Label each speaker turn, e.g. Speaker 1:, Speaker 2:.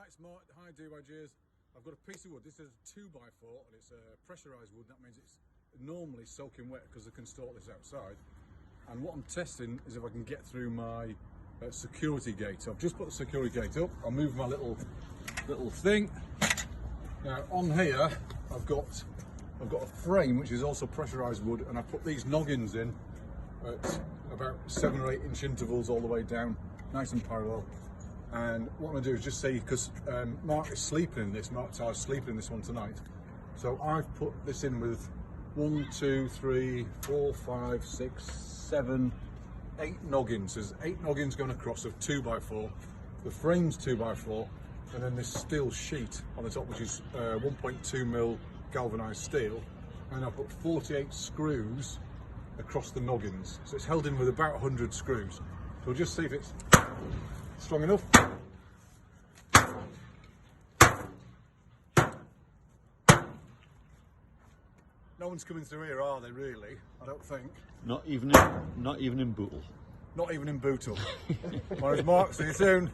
Speaker 1: Hi, it's Mark. Hi, DYGers. I've got a piece of wood. This is a 2x4 and it's pressurised wood. That means it's normally soaking wet because I can store this outside. And what I'm testing is if I can get through my security gate. So I've just put the security gate up. I'll move my little thing. Now on here, I've got a frame which is also pressurised wood, and I put these noggins in at about 7 or 8 inch intervals all the way down, nice and parallel. And what I'm going to do is just see, because Mark is sleeping in this, Mark Tyler's sleeping in this one tonight. So I've put this in with 1, 2, 3, 4, 5, 6, 7, 8 noggins. There's 8 noggins going across of 2x4. The frame's 2x4, and then this steel sheet on the top, which is 1.2mm galvanised steel. And I've put 48 screws across the noggins. So it's held in with about 100 screws. So we'll just see if it's strong enough. No one's coming through here, are they? Really? I don't think.
Speaker 2: Not even in Bootle.
Speaker 1: Not even in Bootle. My name's Mark. See you soon.